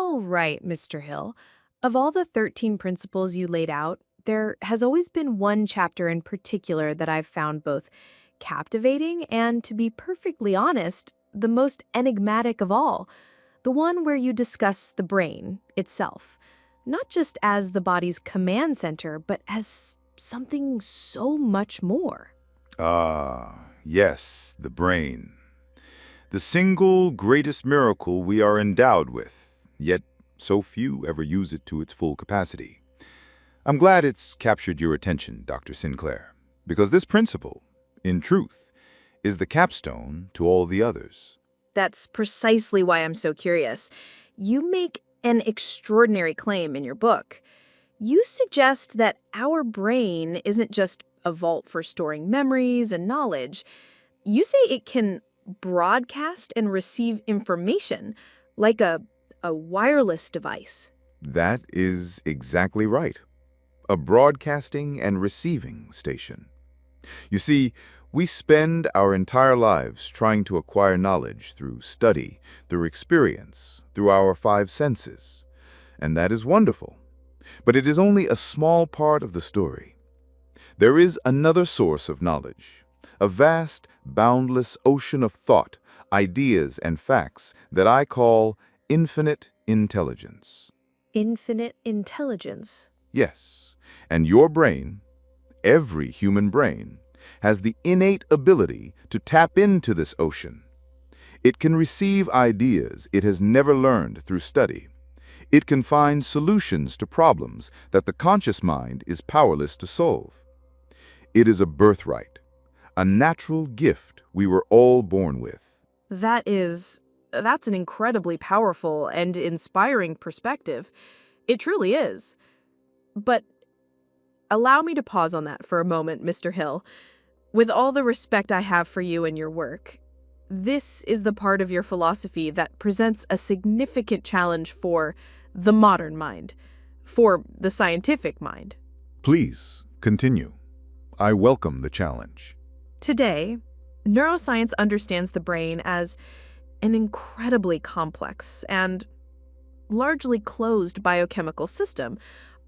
All right, Mr. Hill. Of all the 13 principles you laid out, there has always been one chapter in particular that I've found both captivating and, to be perfectly honest, the most enigmatic of all. The one where you discuss the brain itself, not just as the body's command center, but as something so much more. Yes, the brain. The single greatest miracle we are endowed with, yet so few ever use it to its full capacity. I'm glad it's captured your attention, Dr. Sinclair, because this principle, in truth, is the capstone to all the others. That's precisely why I'm so curious. You make an extraordinary claim in your book. You suggest that our brain isn't just a vault for storing memories and knowledge. You say it can broadcast and receive information, like a wireless device. That is exactly right. A broadcasting and receiving station. You see, we spend our entire lives trying to acquire knowledge through study, through experience, through our five senses. And that is wonderful. But it is only a small part of the story. There is another source of knowledge, a vast, boundless ocean of thought, ideas, and facts that I call infinite intelligence. Infinite intelligence. Yes, and your brain, every human brain, has the innate ability to tap into this ocean. It can receive ideas it has never learned through study. It can find solutions to problems that the conscious mind is powerless to solve. It is a birthright, a natural gift we were all born with. That's an incredibly powerful and inspiring perspective. It truly is. But allow me to pause on that for a moment, Mr. Hill. With all the respect I have for you and your work, this is the part of your philosophy that presents a significant challenge for the modern mind, for the scientific mind. Please, continue. I welcome the challenge. Today, neuroscience understands the brain as an incredibly complex and largely closed biochemical system.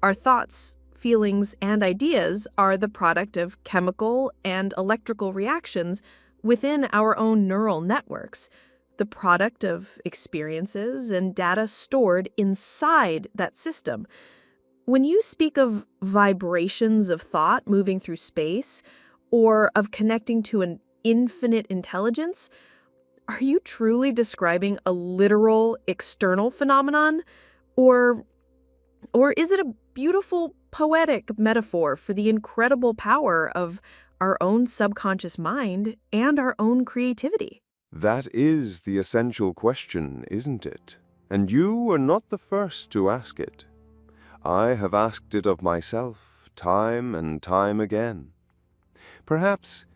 Our thoughts, feelings, and ideas are the product of chemical and electrical reactions within our own neural networks, the product of experiences and data stored inside that system. When you speak of vibrations of thought moving through space, or of connecting to an infinite intelligence, are you truly describing a literal external phenomenon? Or is it a beautiful, poetic metaphor for the incredible power of our own subconscious mind and our own creativity? That is the essential question, isn't it? And you are not the first to ask it. I have asked it of myself, time and time again. Perhaps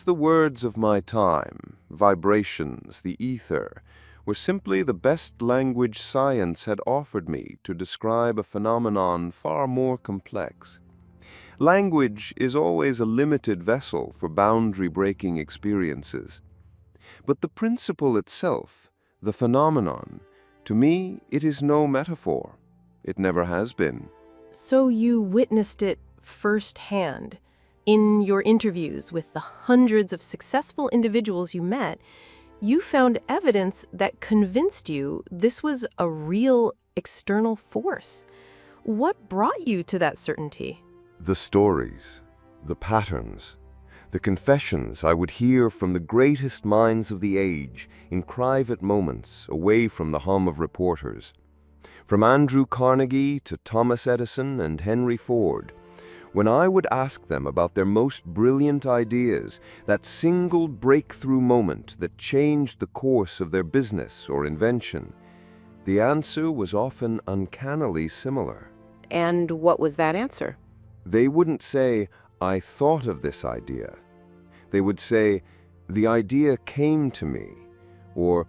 the words of my time, vibrations, the ether, were simply the best language science had offered me to describe a phenomenon far more complex. Language is always a limited vessel for boundary-breaking experiences. But the principle itself, the phenomenon, to me, it is no metaphor. It never has been. So you witnessed it firsthand. In your interviews with the hundreds of successful individuals you met, you found evidence that convinced you this was a real external force. What brought you to that certainty? The stories, the patterns, the confessions I would hear from the greatest minds of the age in private moments away from the hum of reporters. From Andrew Carnegie to Thomas Edison and Henry Ford, when I would ask them about their most brilliant ideas, that single breakthrough moment that changed the course of their business or invention, the answer was often uncannily similar. And what was that answer? They wouldn't say, "I thought of this idea." They would say, "The idea came to me," or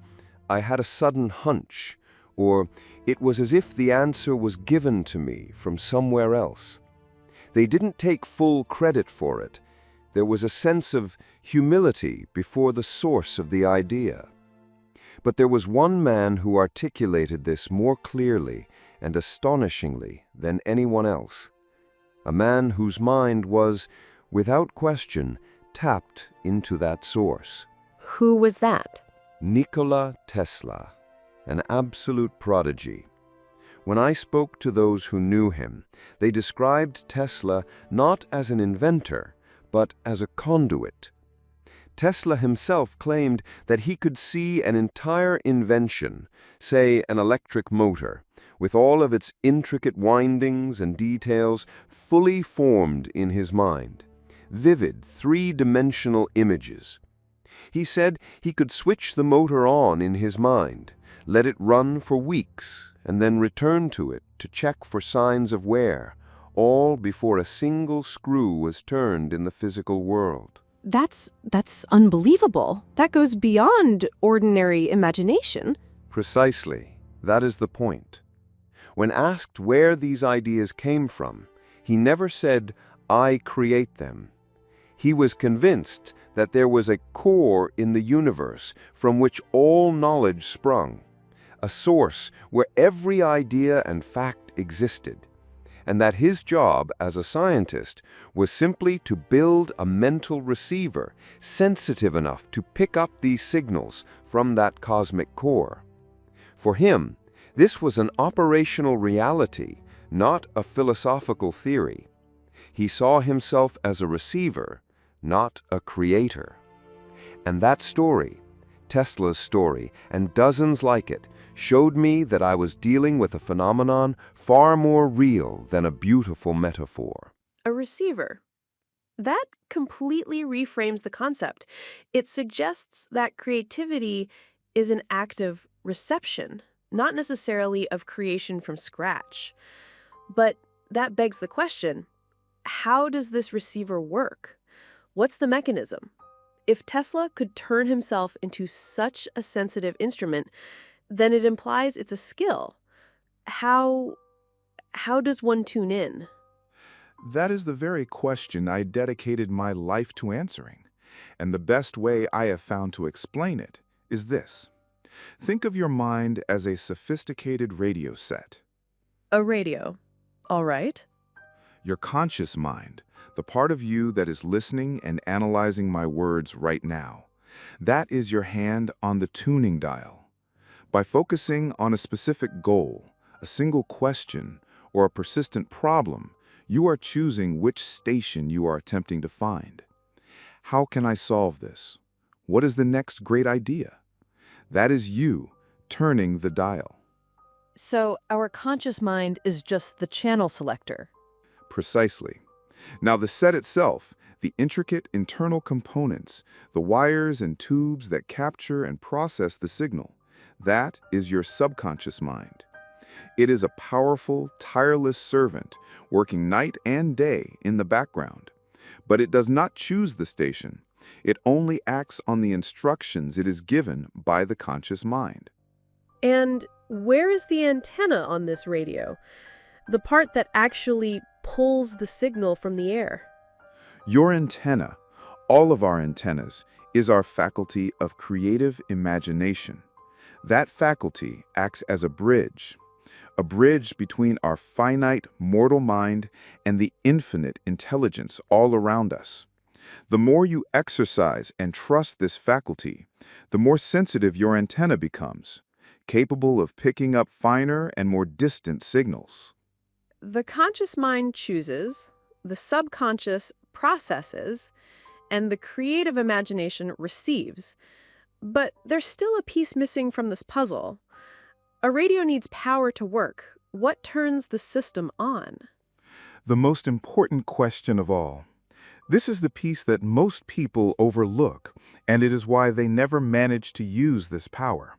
"I had a sudden hunch," or "It was as if the answer was given to me from somewhere else." They didn't take full credit for it. There was a sense of humility before the source of the idea. But there was one man who articulated this more clearly and astonishingly than anyone else. A man whose mind was, without question, tapped into that source. Who was that? Nikola Tesla, an absolute prodigy. When I spoke to those who knew him, they described Tesla not as an inventor, but as a conduit. Tesla himself claimed that he could see an entire invention, say an electric motor, with all of its intricate windings and details fully formed in his mind, vivid three-dimensional images. He said he could switch the motor on in his mind, let it run for weeks, and then return to it to check for signs of wear, all before a single screw was turned in the physical world. That's unbelievable. That goes beyond ordinary imagination. Precisely. That is the point. When asked where these ideas came from, he never said, "I create them." He was convinced that there was a core in the universe from which all knowledge sprung, a source where every idea and fact existed, and that his job as a scientist was simply to build a mental receiver sensitive enough to pick up these signals from that cosmic core. For him, this was an operational reality, not a philosophical theory. He saw himself as a receiver, not a creator. And that story, Tesla's story, and dozens like it, showed me that I was dealing with a phenomenon far more real than a beautiful metaphor. A receiver. That completely reframes the concept. It suggests that creativity is an act of reception, not necessarily of creation from scratch. But that begs the question, how does this receiver work? What's the mechanism? If Tesla could turn himself into such a sensitive instrument, then it implies it's a skill. How does one tune in? That is the very question I dedicated my life to answering. And the best way I have found to explain it is this. Think of your mind as a sophisticated radio set. A radio. All right. Your conscious mind, the part of you that is listening and analyzing my words right now, that is your hand on the tuning dial. By focusing on a specific goal, a single question, or a persistent problem, you are choosing which station you are attempting to find. How can I solve this? What is the next great idea? That is you turning the dial. So our conscious mind is just the channel selector. Precisely. Now the set itself, the intricate internal components, the wires and tubes that capture and process the signal, that is your subconscious mind. It is a powerful, tireless servant working night and day in the background. But it does not choose the station. It only acts on the instructions it is given by the conscious mind. And where is the antenna on this radio? The part that actually pulls the signal from the air. Your antenna, all of our antennas, is our faculty of creative imagination. That faculty acts as a bridge between our finite mortal mind and the infinite intelligence all around us. The more you exercise and trust this faculty, the more sensitive your antenna becomes, capable of picking up finer and more distant signals. The conscious mind chooses, the subconscious processes, and the creative imagination receives. But there's still a piece missing from this puzzle. A radio needs power to work. What turns the system on? The most important question of all. This is the piece that most people overlook, and it is why they never manage to use this power.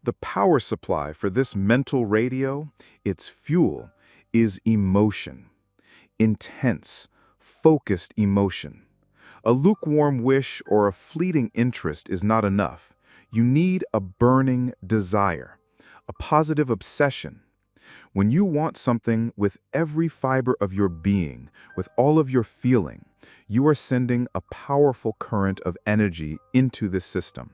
The power supply for this mental radio, its fuel, is emotion. Intense, focused emotion. A lukewarm wish or a fleeting interest is not enough. You need a burning desire, a positive obsession. When you want something with every fiber of your being, with all of your feeling, you are sending a powerful current of energy into this system.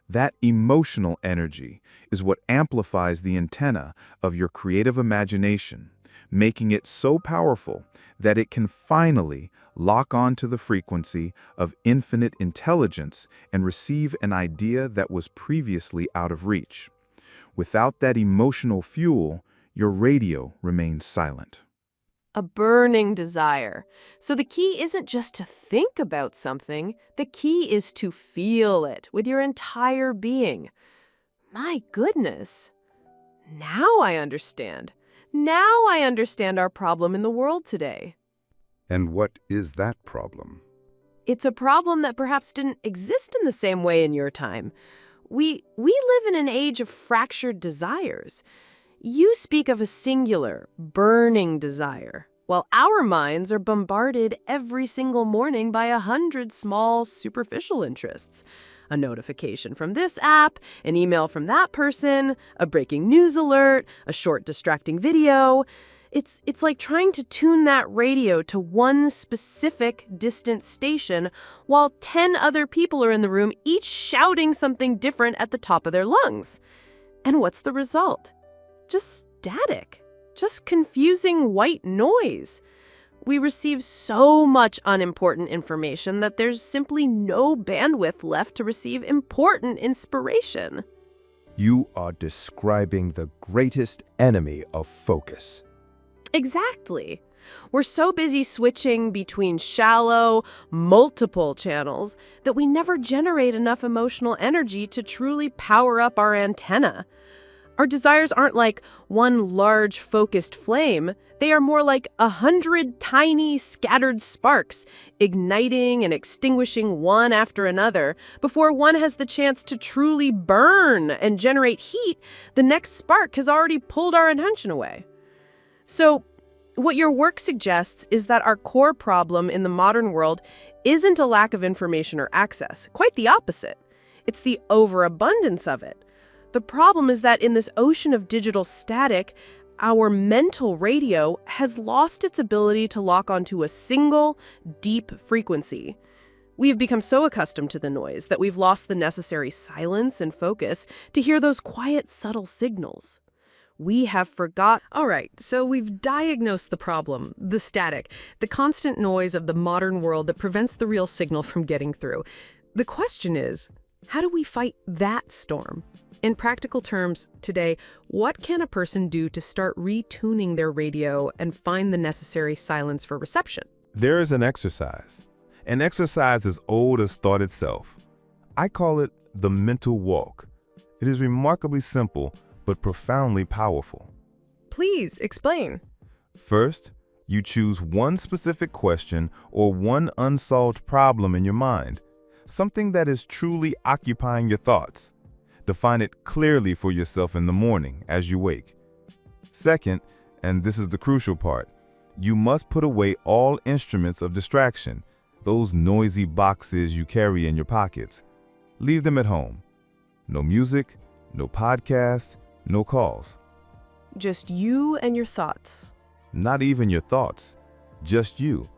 That emotional energy is what amplifies the antenna of your creative imagination, making it so powerful that it can finally lock onto the frequency of infinite intelligence and receive an idea that was previously out of reach. Without that emotional fuel, your radio remains silent. A burning desire. So the key isn't just to think about something, the key is to feel it with your entire being. My goodness. Now I understand. Now I understand our problem in the world today. And what is that problem? It's a problem that perhaps didn't exist in the same way in your time. We live in an age of fractured desires. You speak of a singular, burning desire, while our minds are bombarded every single morning by 100 small, superficial interests. A notification from this app, an email from that person, a breaking news alert, a short distracting video. It's like trying to tune that radio to one specific distant station while 10 other people are in the room, each shouting something different at the top of their lungs. And what's the result? Just static. Just confusing white noise. We receive so much unimportant information that there's simply no bandwidth left to receive important inspiration. You are describing the greatest enemy of focus. Exactly. We're so busy switching between shallow, multiple channels that we never generate enough emotional energy to truly power up our antenna. Our desires aren't like one large focused flame. They are more like 100 tiny scattered sparks, igniting and extinguishing one after another. Before one has the chance to truly burn and generate heat, the next spark has already pulled our attention away. So, what your work suggests is that our core problem in the modern world isn't a lack of information or access. Quite the opposite. It's the overabundance of it. The problem is that in this ocean of digital static, our mental radio has lost its ability to lock onto a single, deep frequency. We have become so accustomed to the noise that we've lost the necessary silence and focus to hear those quiet, subtle signals. We have forgot. All right, so we've diagnosed the problem, the static, the constant noise of the modern world that prevents the real signal from getting through. The question is, how do we fight that storm? In practical terms, today, what can a person do to start retuning their radio and find the necessary silence for reception? There is an exercise as old as thought itself. I call it the mental walk. It is remarkably simple, but profoundly powerful. Please explain. First, you choose one specific question or one unsolved problem in your mind, something that is truly occupying your thoughts. Define it clearly for yourself in the morning as you wake. Second, and this is the crucial part, you must put away all instruments of distraction, those noisy boxes you carry in your pockets. Leave them at home. No music, no podcasts, no calls. Just you and your thoughts. Not even your thoughts, just you.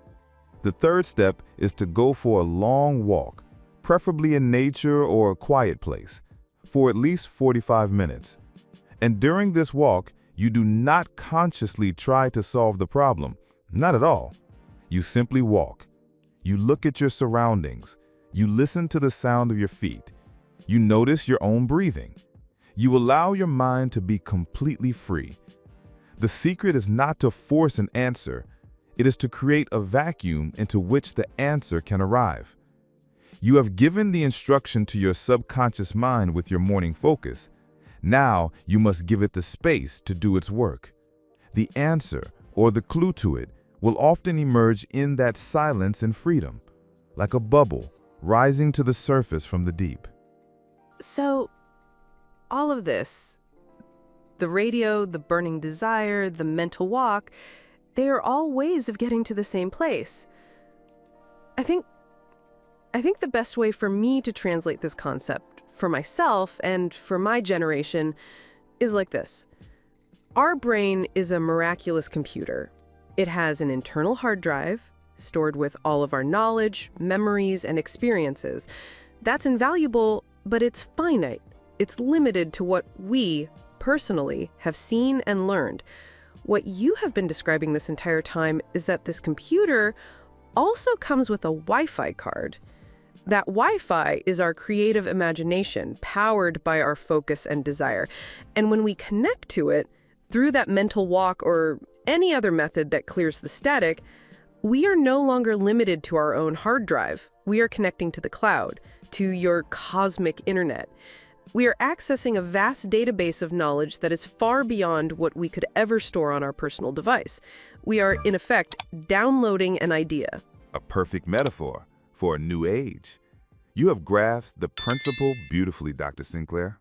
The third step is to go for a long walk, preferably in nature or a quiet place, for at least 45 minutes. And during this walk, you do not consciously try to solve the problem. Not at all. You simply walk. You look at your surroundings. You listen to the sound of your feet. You notice your own breathing. You allow your mind to be completely free. The secret is not to force an answer. It is to create a vacuum into which the answer can arrive. You have given the instruction to your subconscious mind with your morning focus. Now you must give it the space to do its work. The answer, or the clue to it, will often emerge in that silence and freedom, like a bubble rising to the surface from the deep. So, all of this, the radio, the burning desire, the mental walk, they are all ways of getting to the same place. I think the best way for me to translate this concept for myself and for my generation is like this. Our brain is a miraculous computer. It has an internal hard drive stored with all of our knowledge, memories, and experiences. That's invaluable But it's finite. It's limited to what we, personally, have seen and learned. What you have been describing this entire time is that this computer also comes with a Wi-Fi card. That Wi-Fi is our creative imagination, powered by our focus and desire. And when we connect to it, through that mental walk or any other method that clears the static, we are no longer limited to our own hard drive. We are connecting to the cloud, to your cosmic internet. We are accessing a vast database of knowledge that is far beyond what we could ever store on our personal device. We are, in effect, downloading an idea. A perfect metaphor for a new age. You have grasped the principle beautifully, Dr. Sinclair.